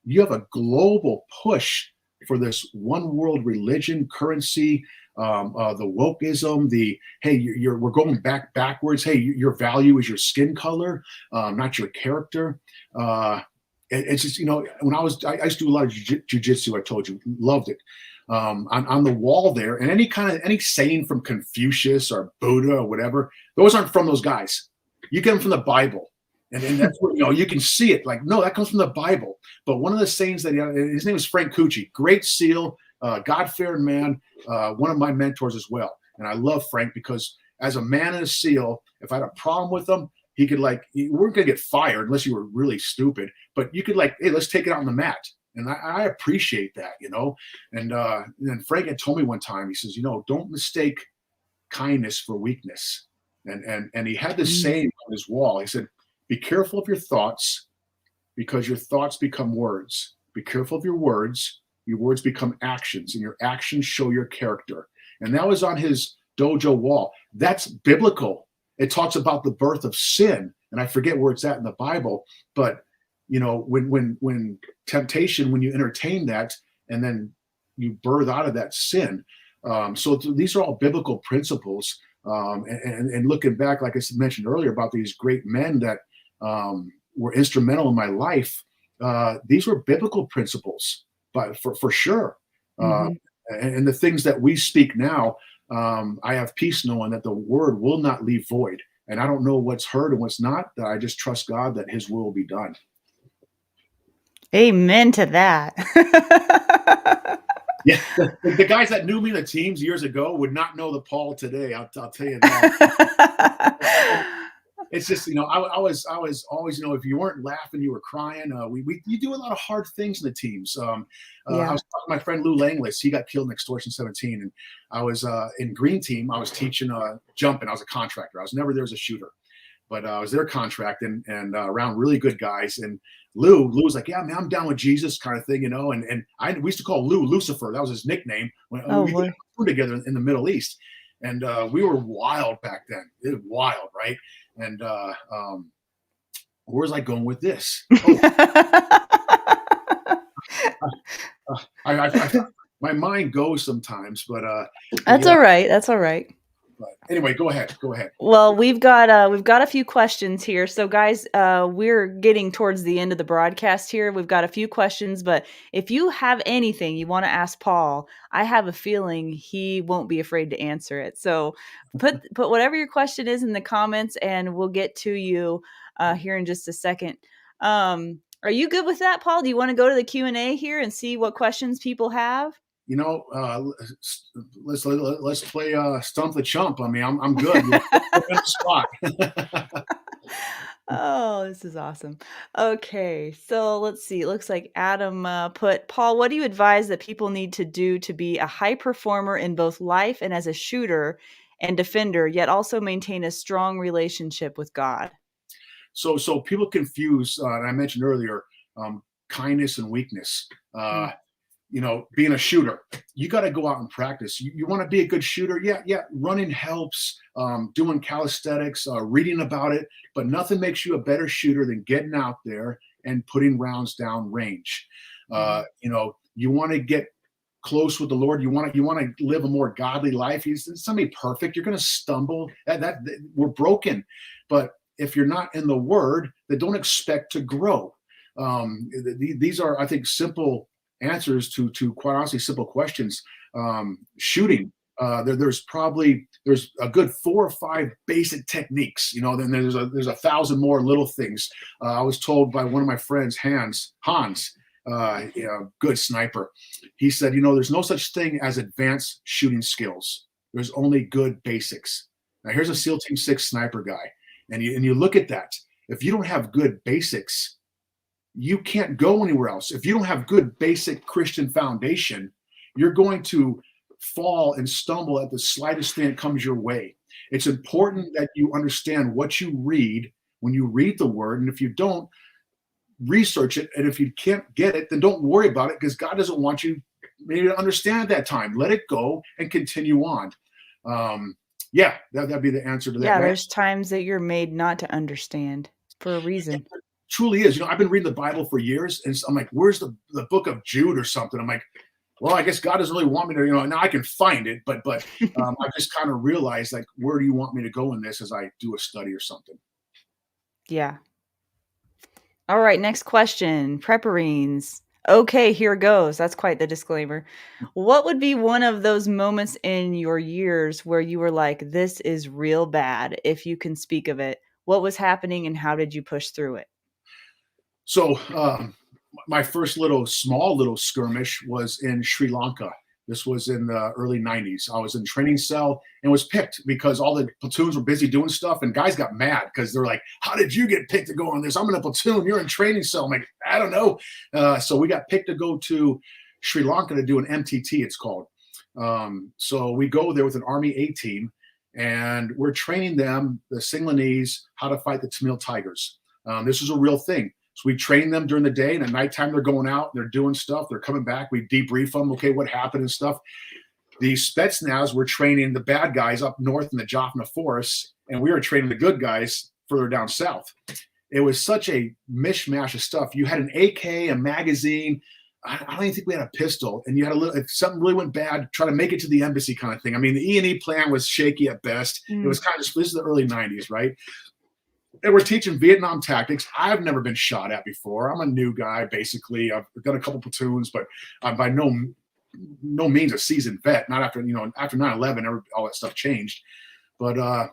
You have a global push for this one world religion, currency, the wokeism, we're going backwards. Hey, your value is your skin color, not your character. It's just, when I used to do a lot of jujitsu. I told you, loved it. On the wall there, and any saying from Confucius or Buddha or whatever, those aren't from those guys. You get them from the Bible, and that's where you can see it. Like, no, that comes from the Bible. But one of the sayings that his name is Frank Cucci, great SEAL, God-fearing man, one of my mentors as well. And I love Frank because as a man and a SEAL, if I had a problem with him, he could we weren't gonna get fired unless you were really stupid, but you could hey, let's take it out on the mat. And I appreciate that, And then Frank had told me one time, he says, don't mistake kindness for weakness. And he had this saying on his wall. He said, be careful of your thoughts, because your thoughts become words. Be careful of your words become actions, and your actions show your character. And that was on his dojo wall. That's biblical. It talks about the birth of sin, and I forget where it's at in the Bible, but when temptation, when you entertain that, and then you birth out of that sin. So these are all biblical principles. And looking back, like I mentioned earlier, about these great men that were instrumental in my life, these were biblical principles, but for sure. And the things that we speak now, I have peace knowing that the word will not leave void. And I don't know what's heard and what's not, that I just trust God that his will be done. Amen to that. Yeah, the guys that knew me in the teams years ago would not know the Paul today. I'll tell you that. It's just, I was always, if you weren't laughing, you were crying. You do a lot of hard things in the teams. I was talking to my friend Lou Langlis. He got killed in Extortion 17, and I was in Green Team. I was teaching jumping. I was a contractor. I was never there as a shooter, but I was there contracting and around really good guys. And Lou was like, yeah, man, I'm down with Jesus, kind of thing, And we used to call Lou Lucifer. That was his nickname when we did together in the Middle East. And we were wild back then. It was wild, right? And where's I going with this? My mind goes sometimes, but that's all right. That's all right. But anyway, go ahead. Well, we've got a few questions here. So guys, we're getting towards the end of the broadcast here. We've got a few questions, but if you have anything you want to ask Paul, I have a feeling he won't be afraid to answer it. So put whatever your question is in the comments, and we'll get to you here in just a second. Are you good with that, Paul? Do you want to go to the Q&A here and see what questions people have? Let's play Stump the Chump. I mean, I'm good. Spot. Oh, this is awesome. Okay, so let's see. It looks like Adam put, Paul, what do you advise that people need to do to be a high performer in both life and as a shooter and defender, yet also maintain a strong relationship with God? So people confuse, and I mentioned earlier, kindness and weakness. Being a shooter, you got to go out and practice. You want to be a good shooter. Yeah. Running helps, doing calisthenics, reading about it, but nothing makes you a better shooter than getting out there and putting rounds down range. You want to get close with the Lord. You want to live a more godly life. It's not be perfect. You're going to stumble. That we're broken, but if you're not in the Word, then don't expect to grow. These are, I think, simple answers to quite honestly simple questions. Shooting, there's a good 4 or 5 basic techniques. Then there's 1,000 more little things. I was told by one of my friends, Hans, good sniper. He said, there's no such thing as advanced shooting skills. There's only good basics. Now here's a SEAL Team 6 sniper guy. And you look at that. If you don't have good basics, you can't go anywhere else. If you don't have good basic Christian foundation, you're going to fall and stumble at the slightest thing that comes your way. It's important that you understand what you read when you read the word. And if you don't, research it. And if you can't get it, then don't worry about it, because God doesn't want you maybe to understand at that time. Let it go and continue on. That'd be the answer to that. Yeah, there's times that you're made not to understand for a reason. It truly is. I've been reading the Bible for years, and I'm like, where's the book of Jude or something? I'm like, well, I guess God doesn't really want me to, now I can find it, but I just kind of realized, like, where do you want me to go in this as I do a study or something? Yeah. All right, next question. Prepperines. Okay, here goes. That's quite the disclaimer. What would be one of those moments in your years where you were like, this is real bad, if you can speak of it? What was happening and how did you push through it? So my first small little skirmish was in Sri Lanka. This was in the early 90s. I was in training cell and was picked because all the platoons were busy doing stuff, and guys got mad because they're like, how did you get picked to go on this? I'm in a platoon, you're in training cell. I'm like, I don't know. So we got picked to go to Sri Lanka to do an MTT, it's called. So we go there with an Army A team, and we're training them, the Sinhalese, how to fight the Tamil Tigers. This is a real thing. So we train them during the day, and at nighttime they're going out, they're doing stuff, they're coming back, we debrief them, okay, what happened and stuff. The Spetsnaz were training the bad guys up north in the Jaffna Forest, and we were training the good guys further down south. It was such a mishmash of stuff. You had an AK, a magazine, I don't even think we had a pistol, and you had if something really went bad, try to make it to the embassy kind of thing. I mean, the E&E plan was shaky at best. It was kind of, this is the early 90s, right? And we're teaching Vietnam tactics. I've never been shot at before. I'm a new guy, basically. I've done a couple platoons, but I'm by no means a seasoned vet. Not after, after 9/11, all that stuff changed. But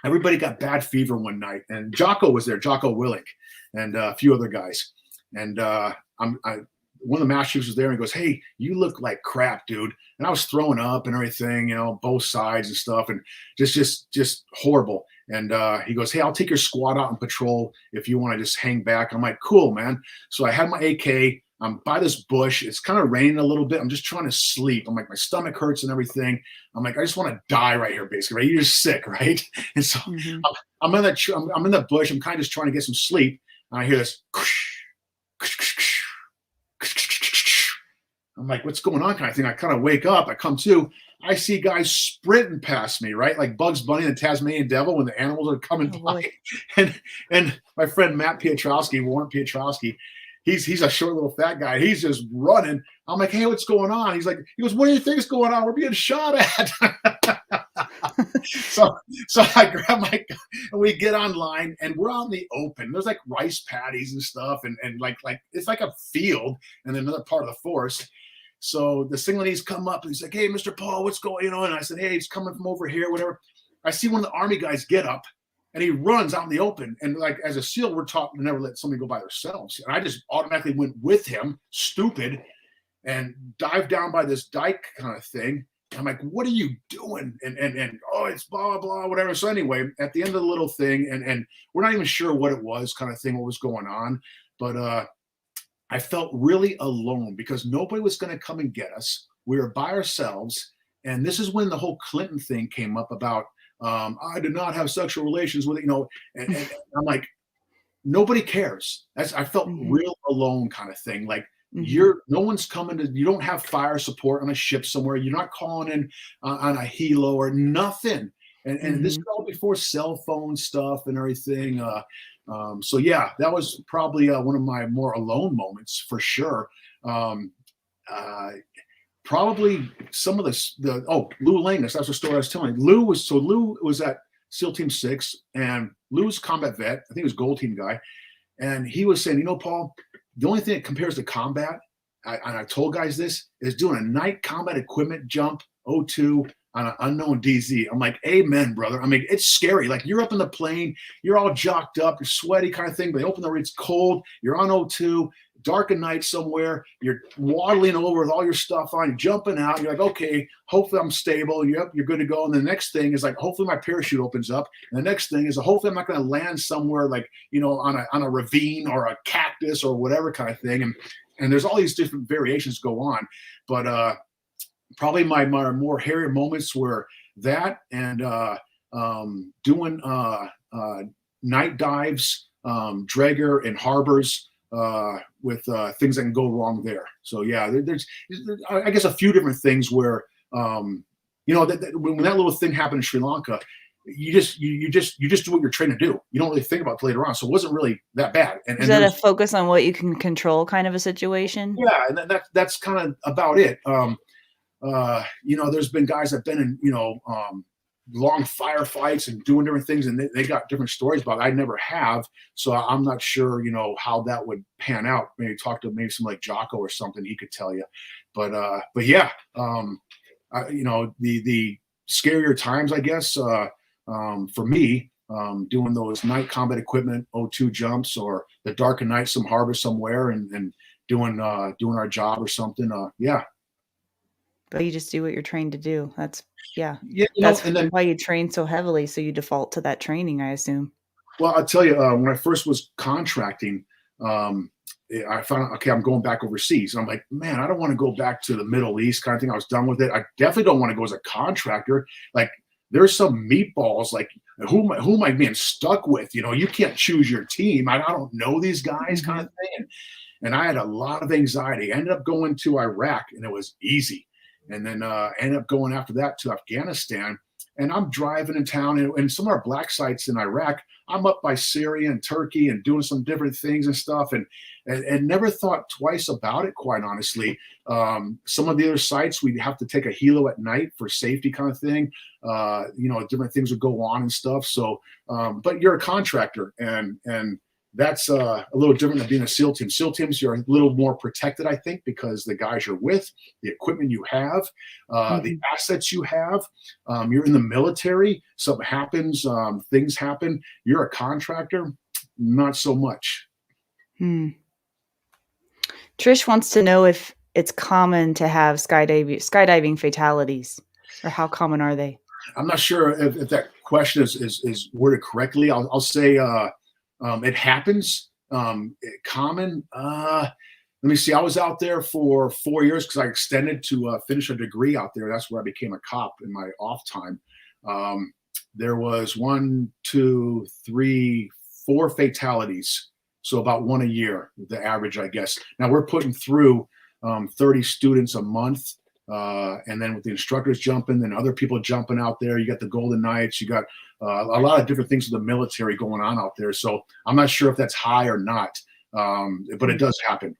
everybody got bad fever one night, and Jocko was there, Jocko Willick, and a few other guys. And one of the mass chiefs was there, and he goes, hey, you look like crap, dude. And I was throwing up and everything, both sides and stuff, and just horrible. And he goes, hey, I'll take your squad out on patrol if you want to just hang back. I'm like, cool, man. So I had my AK. I'm by this bush. It's kind of raining a little bit. I'm just trying to sleep. I'm like, my stomach hurts and everything. I'm like, I just want to die right here, basically, right? You're just sick, right? And so I'm in the bush. I'm kind of just trying to get some sleep. And I hear this. I'm like, what's going on kind of thing? I kind of wake up. I come to. I see guys sprinting past me, right? Like Bugs Bunny and the Tasmanian Devil when the animals are coming by. And my friend Matt Piotrowski, Warren Piotrowski, he's a short little fat guy. He's just running. I'm like, hey, what's going on? He goes, what do you think is going on? We're being shot at. So I grab my gun and we get online, and we're out in the open. There's like rice paddies and stuff, and like it's like a field and another part of the forest. So the Sinhalese come up and he's like, hey, Mr. Paul, what's going on? And I said, hey, he's coming from over here, whatever. I see one of the Army guys get up and he runs out in the open. And like, as a SEAL, we're taught to never let somebody go by themselves. And I just automatically went with him, stupid, and dived down by this dike kind of thing. I'm like, what are you doing? And oh, it's blah, blah, whatever. So anyway, at the end of the little thing, and we're not even sure what it was kind of thing, what was going on. But I felt really alone because nobody was going to come and get us. We were by ourselves. And this is when the whole Clinton thing came up about, I did not have sexual relations with, and I'm like, nobody cares. I felt real alone kind of thing. Like, no one's coming to, you don't have fire support on a ship somewhere. You're not calling in on a helo or nothing. And this is all before cell phone stuff and everything. So yeah, that was probably one of my more alone moments for sure. Probably some of Lou Langus, that's the story I was telling you. Lou was at SEAL Team 6, and Lou's combat vet, I think he was Gold Team guy. And he was saying, Paul, the only thing that compares to combat, and I told guys this, is doing a night combat equipment jump, O2, on an unknown DZ. I'm like, amen, brother. I mean, it's scary. Like, you're up in the plane, you're all jocked up, you're sweaty kind of thing, but they open the, it's cold, you're on O2, dark at night somewhere, you're waddling over with all your stuff on, you're jumping out, you're like, okay, hopefully I'm stable, you're good to go. And the next thing is like, hopefully my parachute opens up. And the next thing is hopefully I'm not going to land somewhere like, on a ravine or a cactus or whatever kind of thing. And there's all these different variations go on. But probably my more hairy moments were that and doing night dives, dragger and harbors with things that can go wrong there. So yeah, there's I guess a few different things where when that little thing happened in Sri Lanka, you just do what you're trained to do. You don't really think about it later on. So it wasn't really that bad. And is that a focus on what you can control kind of a situation? Yeah, and that's kind of about it. There's been guys that've been in long firefights and doing different things, and they got different stories about it. I never have, so I'm not sure how that would pan out. Maybe talk to some like Jocko or something, he could tell you. But yeah, the scarier times, I guess, for me, doing those night combat equipment O2 jumps or the dark of night, some harbor somewhere, and doing our job or something. Yeah. But you just do what you're trained to do. That's and then why you train so heavily. So you default to that training, I assume. Well, I'll tell you, when I first was contracting, I found out, okay, I'm going back overseas. And I'm like, man, I don't want to go back to the Middle East kind of thing. I was done with it. I definitely don't want to go as a contractor. Like, there's some meatballs, like, who am I being stuck with? You can't choose your team. I don't know these guys kind of thing. And I had a lot of anxiety. I ended up going to Iraq, and it was easy. And then ended up going after that to Afghanistan. And I'm driving in town, and some of our black sites in Iraq, I'm up by Syria and Turkey and doing some different things and stuff, and never thought twice about it, quite honestly. Some of the other sites, we'd have to take a helo at night for safety kind of thing. Different things would go on and stuff. So, but you're a contractor, and that's a little different than being a SEAL team. SEAL teams, you're a little more protected, I think, because the guys you're with, the equipment you have, the assets you have. You're in the military, something happens, things happen. You're a contractor, not so much. Trish wants to know if it's common to have skydiving fatalities, or how common are they? I'm not sure if that question is worded correctly. I'll say it happens. Common. Let me see. I was out there for 4 years because I extended to finish a degree out there. That's where I became a cop in my off time. There was 1, 2, 3, 4 fatalities. So about one a year, the average, I guess. Now we're putting through 30 students a month. And then with the instructors jumping and other people jumping out there, you got the Golden Knights, you got a lot of different things with the military going on out there. So I'm not sure if that's high or not, but it does happen.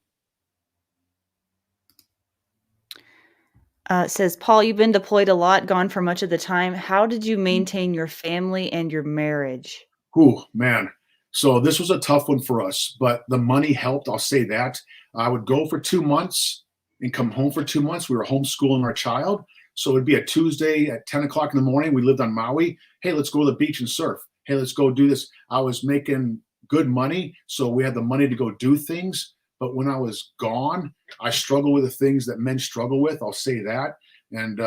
It says, Paul, you've been deployed a lot, gone for much of the time. How did you maintain your family and your marriage? Ooh, man. So this was a tough one for us, but the money helped. I'll say that. I would go for 2 months and come home for 2 months. We were homeschooling our child. So it'd be a Tuesday at 10 o'clock in the morning. We lived on Maui. Hey, let's go to the beach and surf. Hey, let's go do this. I was making good money, so we had the money to go do things. But when I was gone, I struggled with the things that men struggle with. I'll say that. And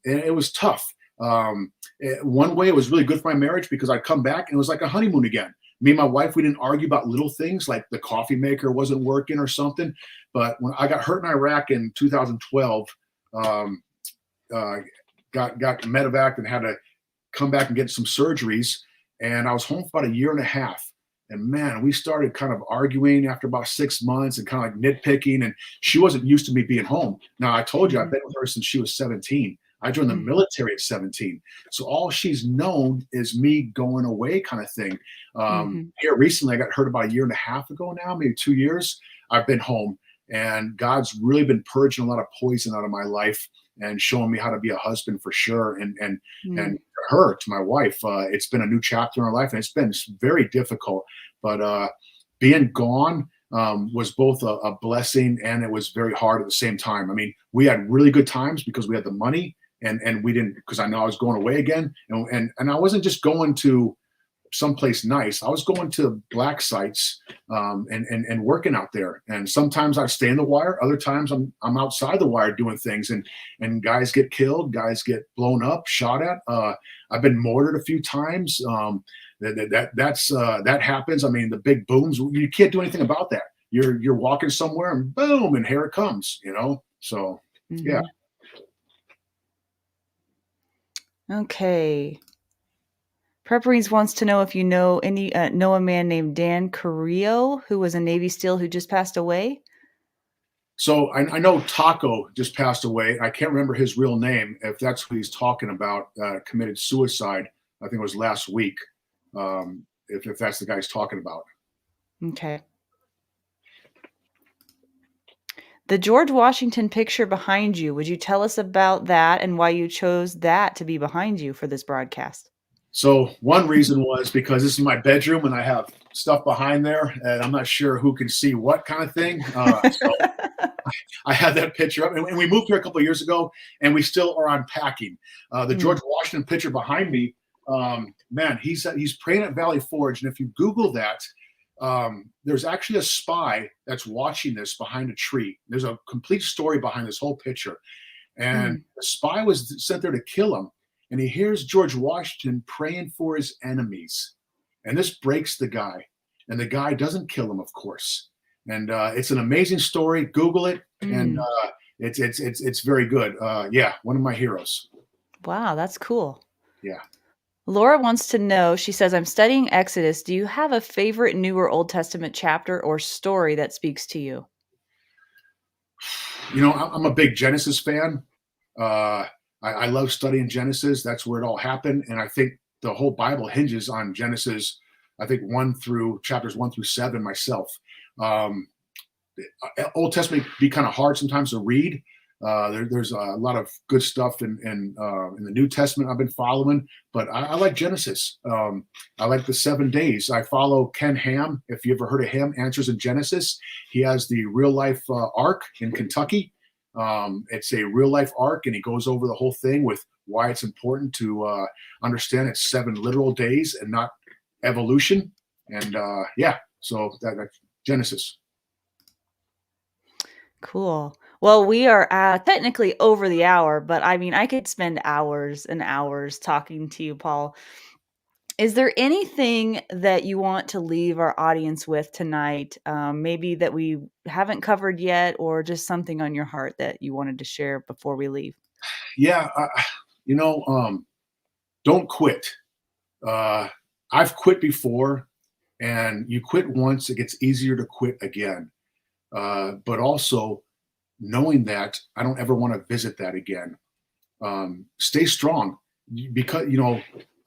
it was tough. One way it was really good for my marriage because I'd come back and it was like a honeymoon again. Me and my wife, we didn't argue about little things like the coffee maker wasn't working or something. But when I got hurt in Iraq in 2012, got medevac and had to come back and get some surgeries. And I was home for about a year and a half. And man, we started kind of arguing after about 6 months and kind of like nitpicking. And she wasn't used to me being home. Now, I told you, I've been with her since she was 17. I joined the military at 17. So all she's known is me going away kind of thing. Here recently, I got hurt about a year and a half ago now, maybe 2 years. I've been home. And God's really been purging a lot of poison out of my life and showing me how to be a husband for sure. And her, to my wife, it's been a new chapter in our life, and it's been very difficult. But being gone was both a blessing, and it was very hard at the same time. I mean, we had really good times because we had the money, and we didn't, because I know I was going away again, and I wasn't just going to someplace nice, I was going to black sites and working out there. And sometimes I stay in the wire. Other times I'm outside the wire doing things, and guys get killed, guys get blown up, shot at. I've been mortared a few times. That happens. I mean, the big booms. You can't do anything about that. You're walking somewhere and boom, and here it comes. So yeah. Okay. Prepperies wants to know if you know a man named Dan Carrillo, who was a Navy SEAL who just passed away. So I know Taco just passed away. I can't remember his real name. If that's who he's talking about, committed suicide. I think it was last week. If that's the guy he's talking about. Okay. The George Washington picture behind you, would you tell us about that and why you chose that to be behind you for this broadcast? So one reason was because this is my bedroom and I have stuff behind there, and I'm not sure who can see what kind of thing. So I had that picture up, and we moved here a couple of years ago, and we still are unpacking. The George Washington picture behind me, man, he's praying at Valley Forge, and if you Google that, there's actually a spy that's watching this behind a tree. There's a complete story behind this whole picture, and the spy was sent there to kill him. And he hears George Washington praying for his enemies. And this breaks the guy. And the guy doesn't kill him, of course. And it's an amazing story. Google it. And it's very good. Yeah, one of my heroes. Wow, that's cool. Yeah. Laura wants to know, she says, I'm studying Exodus. Do you have a favorite New or Old Testament chapter or story that speaks to you? I'm a big Genesis fan. I love studying Genesis. That's where it all happened. And I think the whole Bible hinges on Genesis, I think chapters 1 through 7 myself. Old Testament can be kind of hard sometimes to read. There's a lot of good stuff in the New Testament I've been following, but I like Genesis. I like the 7 days. I follow Ken Ham. If you ever heard of him, Answers in Genesis. He has the real life ark in Kentucky. It's a real life arc, and he goes over the whole thing with why it's important to understand it's 7 literal days and not evolution. And so that's Genesis. Cool. Well, we are technically over the hour, but I mean, I could spend hours and hours talking to you, Paul. Is there anything that you want to leave our audience with tonight, maybe that we haven't covered yet, or just something on your heart that you wanted to share before we leave? Yeah, don't quit. I've quit before, and you quit once, it gets easier to quit again. But also knowing that I don't ever want to visit that again. Stay strong, because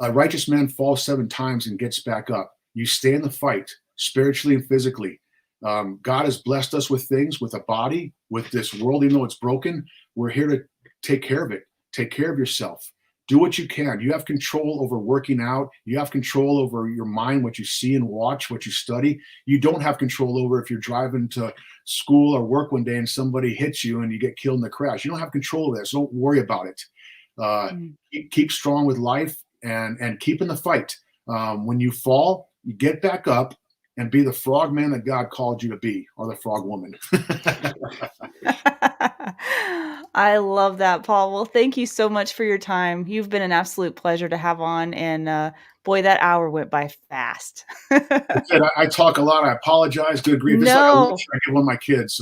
a righteous man falls 7 times and gets back up. You stay in the fight, spiritually and physically. God has blessed us with things, with a body, with this world, even though it's broken. We're here to take care of it. Take care of yourself. Do what you can. You have control over working out. You have control over your mind, what you see and watch, what you study. You don't have control over if you're driving to school or work one day and somebody hits you and you get killed in the crash. You don't have control of that, so don't worry about it. Keep strong with life and keep in the fight. When you fall, you get back up and be the frog man that God called you to be, or the frog woman. I love that, Paul. Well, thank you so much for your time. You've been an absolute pleasure to have on, and boy, that hour went by fast. I talk a lot. I apologize. Good grief. It's like a lecture I give one of my kids.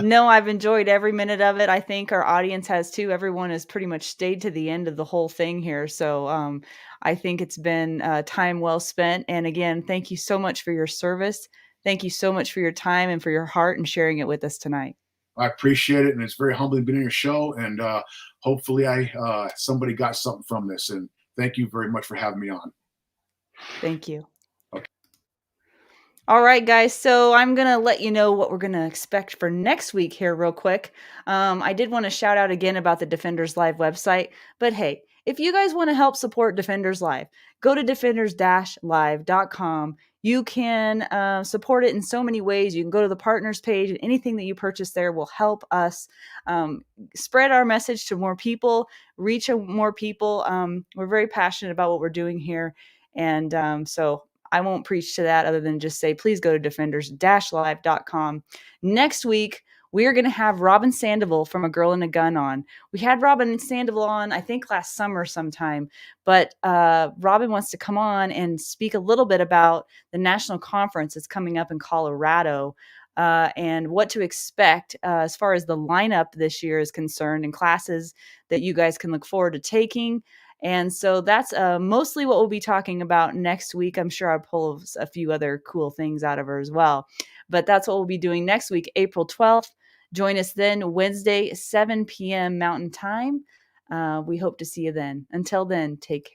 No, I've enjoyed every minute of it. I think our audience has too. Everyone has pretty much stayed to the end of the whole thing here. So I think it's been time well spent. And again, thank you so much for your service. Thank you so much for your time and for your heart and sharing it with us tonight. I appreciate it. And it's very humbling being on your show. And hopefully somebody got something from this. And thank you very much for having me on. Thank you. All right, guys. So I'm going to let you know what we're going to expect for next week here real quick. I did want to shout out again about the Defenders Live website. But hey, if you guys want to help support Defenders Live, go to defenders-live.com. You can support it in so many ways. You can go to the partners page, and anything that you purchase there will help us spread our message to more people, reach more people. We're very passionate about what we're doing here. And so I won't preach to that other than just say, please go to defenders-live.com. Next week, we are going to have Robin Sandoval from A Girl and a Gun on. We had Robin Sandoval on, I think, last summer sometime, but Robin wants to come on and speak a little bit about the national conference that's coming up in Colorado, and what to expect as far as the lineup this year is concerned, and classes that you guys can look forward to taking. And so that's mostly what we'll be talking about next week. I'm sure I'll pull a few other cool things out of her as well. But that's what we'll be doing next week, April 12th. Join us then, Wednesday, 7 p.m. Mountain Time. We hope to see you then. Until then, take care.